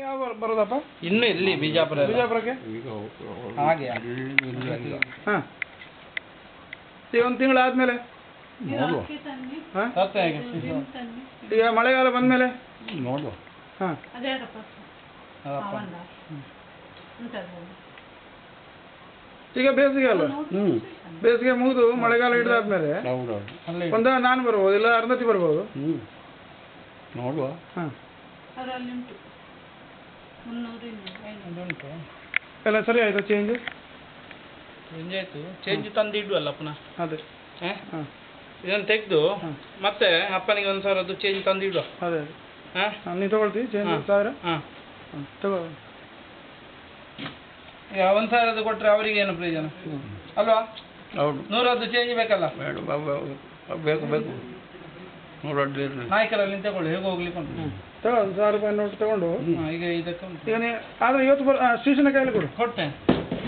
ಯಾವ ಬರೋದಪ್ಪ? ಇನ್ನು ಇಲ್ಲಿ ಬಿಜಾಪುರಕ್ಕೆ ಹಾಗೆ ಹಾಂ. ಈಗ ಒಂದು ತಿಂಗಳಾದ್ಮೇಲೆ ಈಗ ಮಳೆಗಾಲ ಬಂದಮೇಲೆ ನೋಡುವ. ಹಾಂ. ಈಗ ಬೇಸಿಗೆ ಅಲ್ಲ, ಬೇಸಿಗೆ ಮುಗಿದು ಮಳೆಗಾಲ ಹಿಡಿದಾದ್ಮೇಲೆ ಒಂದು ನಾನು ಬರ್ಬೋದು, ಇಲ್ಲ ಅರುಂಧತಿ ಬರ್ಬೋದು. ನೋಡುವ. ಹಾಂ. ಎಲ್ಲ ಸರಿ ಆಯ್ತಾ? ಚೇಂಜ್ ಆಯ್ತು. ಚೇಂಜ್ ತಂದು ಇಡುವಲ್ಲ ಪುನಃ. ಅದೇ ಹಾಂ. ಇದನ್ನು ತೆಗೆದು ಮತ್ತೆ ಅಪ್ಪನಿಗೆ 1,000 ಚೇಂಜ್ ತಂದು ಇಡುವ. ಅದೇ ಹಾಂ. ನೀನು ತಗೊಳ್ತೀವಿ ಚೇಂಜ್ 1,000? ಹಾಂ ತಗೋ. ಈಗ 1,000 ಕೊಟ್ಟರೆ ಅವರಿಗೆ ಏನು ಪ್ರಯೋಜನ ಅಲ್ವಾ? ಹೌದು. 100 ಚೇಂಜ್ ಬೇಕಲ್ಲ? ಬೇಕು ಬೇಕು. ನಾಯಕರಲ್ಲಿ ತಗೊಳ್ಳಿ, ಹೇಗೆ ಹೋಗ್ಲಿಕ್ಕೆ ಉಂಟು. ತಗೋ 1,000 ರೂಪಾಯಿ ನೋಟ್ ತಗೊಂಡು. ಈಗ ಇದಕ್ಕೆ ಉಂಟು. ಈಗ ನೀವು ಆದರೆ ಇವತ್ತು ಸ್ಟೇಷನ್ ಕೈಯಲ್ಲಿ ಕೊಡು. ಕೊಟ್ಟೆ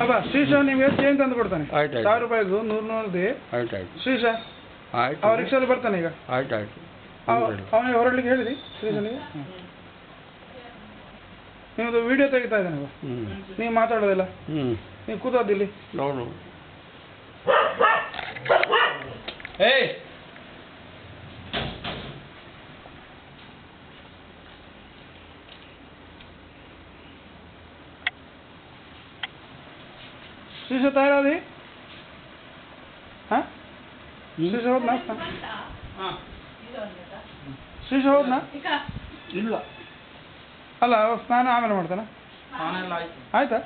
ಅಪ್ಪ ಸ್ಟೇಷನ್ ನಿಮಗೆ ಚೇಂಜ್ ತಂದು ಕೊಡ್ತಾನೆ. ಆಯ್ತು. 1,000 ರೂಪಾಯಿದು 100 ಆಯ್ತು ಆಯ್ತು. ಶ್ರೀಶ ಆಯ್ತು. ಅವ ರಿಕ್ಷಾದಲ್ಲಿ ಬರ್ತಾನೆ ಈಗ. ಆಯ್ತು ಆಯ್ತು. ಅವನಿಗೆ ಹೊರಡ್ಲಿಕ್ಕೆ ಹೇಳಿದಿ ಶ್ರೀಶನಿಗೆ. ನೀವದು ವಿಡಿಯೋ ತೆಗಿತಾ ಇದ್ದಾನೆ. ನೀವು ಮಾತಾಡೋದಿಲ್ಲ, ನೀವು ಕೂತೋದಿಲ್ಲಿ. ನೋಡು. ಏಯ್ ಶ್ರೀಶ ತಯಾರಾದಿ? ಹಾಂ ಶ್ರೀಶ ಹೋದ್ನಾ? ಶ್ರೀಶ ಹೋದ್ನಾ? ಇಲ್ಲ ಅಲ್ಲ ಸ್ನಾನ ಆಮೇಲೆ ಮಾಡ್ತಾನೆ. ಆಯ್ತಾ?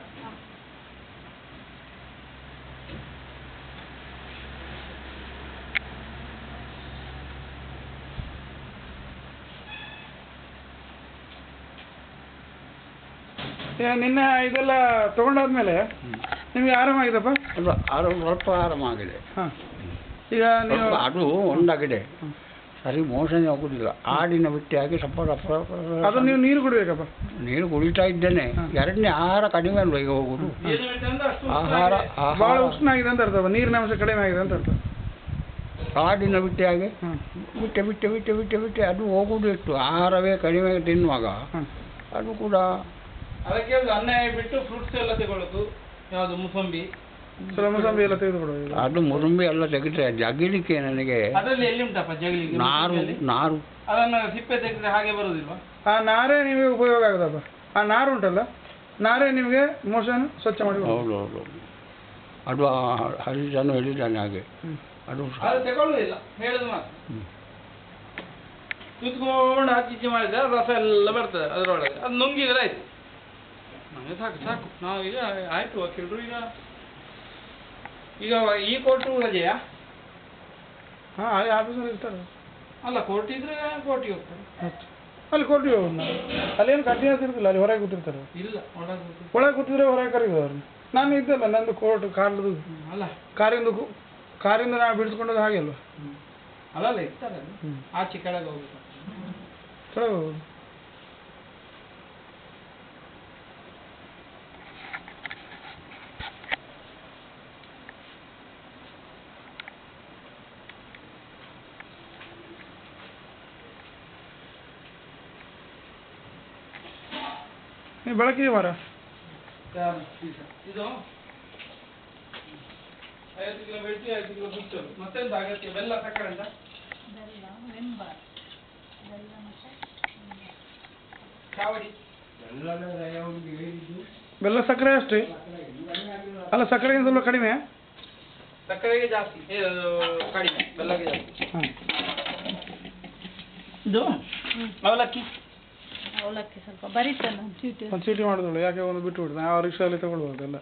ನಿನ್ನೆ ಇದೆಲ್ಲ ತಗೊಂಡಾದ್ಮೇಲೆ ನಿಮಗೆ ಆರಾಮಾಗಿದೆಪ್ಪ? ಸ್ವಲ್ಪ ಆರಾಮಾಗಿದೆ. ಹಾಂ. ಈಗ ನೀವು ಅದು ಒಂದಾಗಿದೆ, ಸರಿ ಮೋಷನ್ ಹೋಗುದಿಲ್ಲ. ಆಡಿನ ಬಿಟ್ಟು ಹಾಕಿ ಸ್ವಲ್ಪ ಅದು ನೀವು ನೀರು ಕುಡಿಬೇಕಪ್ಪ. ನೀರು ಕುಡಿತಾ ಇದ್ದೇನೆ. ಎರಡನೇ ಆಹಾರ ಕಡಿಮೆ ಅಲ್ವ ಈಗ ಹೋಗುದು. ಆಹಾರ ಭಾಳ ಉಷ್ಣ ಆಗಿದೆ ಅಂತ ಅರ್ಥ, ನೀರಿನ ಅಂಶ ಕಡಿಮೆ ಆಗಿದೆ ಅಂತ ಅರ್ಥ. ಆಡಿನ ಬಿಟ್ಟು ಹಾಗೆ ಬಿಟ್ಟೆ ಬಿಟ್ಟೆ ಬಿಟ್ಟೆ ಬಿಟ್ಟೆ ಬಿಟ್ಟೆ ಅದು ಹೋಗುದು ಇತ್ತು. ಆಹಾರವೇ ಕಡಿಮೆ ತಿನ್ನುವಾಗ ಅದು ಕೂಡ ಅದಕ್ಕೆ ಅನ್ನ ಬಿಟ್ಟು ಫ್ರೂಟ್ಸ್ ಎಲ್ಲ ತಗೊಳ್ಳೋದು. ಯಾವುದು ಮುಸಂಬಿ ಎಲ್ಲ ತೆಗೆದುಕೊಡೋದು. ಅದು ಮುರುಂಬಿ ಎಲ್ಲ ತೆಗೆದ್ರೆ ಜಗಿಲಿಕ್ಕೆ ನನಗೆ ಅದರಲ್ಲಿ ಎಲ್ಲಿ ಉಂಟಪ್ಪ ಜಗಿಲಿಕ್ಕೆ? ನಾರು ಅದನ್ನು ಸಿಪ್ಪೆ ತೆಗೆದ್ರೆ ಹಾಗೆ ಬರೋದಿಲ್ವಾ? ಆ ನಾರೇ ನಿಮಗೆ ಉಪಯೋಗ ಆಗುದಪ್ಪ. ಆ ನಾರು ಉಂಟಲ್ಲ, ನಾರೇ ನಿಮಗೆ ಮೋಷನ್ ಸ್ವಚ್ಛ ಮಾಡಿ. ಹೌದು ಹೌದು. ಅದು ಹರಿಜನು ಹೇಳಿದ್ದಾನೆ ಹಾಗೆ. ಅದು ತಗೊಳ್ಳುದಿಲ್ಲ, ಹೇಳುದು ಮಾತ್ರ. ಕುತ್ಕೊಂಡು ಹಚ್ಚಿ ಮಾಡಿದ್ರೆ ರಸ ಎಲ್ಲ ಬರ್ತದೆ ಅದರೊಳಗೆ. ಅದು ನುಂಗಿದ್ರೆ ಆಯ್ತು. ನಮಗೆ ಸಾಕು ಸಾಕು. ನಾವೀಗ ಆಯ್ತು ವಕೀಲರು. ಈಗ ಈ ಕೋರ್ಟು ರಜೆಯಾ? ಹಾಂ ಆಫೀಸಲ್ಲಿ ಇರ್ತಾರೆ. ಅಲ್ಲ ಕೋರ್ಟ್ ಇದ್ರೆ ಕೋರ್ಟಿಗೆ ಹೋಗ್ತಾರೆ. ಅಲ್ಲಿ ಕೋರ್ಟಿಗೆ ಹೋಗೋದು ನಾವು. ಅಲ್ಲೇನು ಕಂಟಿನ್ಯೂಸ್ ಇರ್ತಿಲ್ಲ, ಅಲ್ಲಿ ಹೊರಗೆ ಕೂತಿರ್ತಾರೆ. ಇಲ್ಲ ಒಳಗೆ ಕೂತಿದ್ರೆ ಹೊರಗೆ ಕರೀಬೋದು ಅವ್ರನ್ನ. ನಾನು ಇದ್ದಲ್ಲ, ನಂದು ಕೋರ್ಟ್ ಕಾರ್ದು ಅಲ್ಲ, ಕಾರಿಂದ ನಾವು ಬಿಡಿಸ್ಕೊಂಡದ್ದು ಹಾಗೆ ಅಲ್ವ? ಅಲ್ಲಲ್ಲ ಇರ್ತಾರೆ. ಆಚೆ ಕೆಳಗೆ ಹೋಗ್ಬೇಕು. ಕೆಳಗೆ ಹೋಗೋದು. ನೀವು ಬೆಳಕಿಗೆ ಮರ ಇದು 50 ಕಿಲೋ ಬೆಳ್ತಿ, 5 ಕಿಲೋ ಬಿಟ್ಟು ಮತ್ತೆಂತ ಅಗತ್ಯ? ಬೆಲ್ಲ ಸಕ್ಕರೆ ಅಂತ ಚಾವಡಿ ಬೆಲ್ಲ ಸಕ್ಕರೆ ಅಷ್ಟೇ ಅಲ್ಲ, ಸಕ್ಕರೆಗೆ ಸ್ವಲ್ಪ ಕಡಿಮೆ. ಸಕ್ಕರೆಗೆ ಜಾಸ್ತಿ, ಕಡಿಮೆ ಬೆಲ್ಲಗೆ ಜಾಸ್ತಿ. ಹಾಂ. ಇದು ಅವಲಕ್ಕಿ ಸ್ವಲ್ಪ ಬರೀತಾನೆ ಒಂದು ಚೀಟಿ ಮಾಡಿದಳು. ಯಾಕೆ ಒಂದು ಬಿಟ್ಟು ಬಿಡ್ದು, ನಾವು ರಿಕ್ಷಾದಲ್ಲಿ ತಗೊಳ್ಬೋದು ಎಲ್ಲ.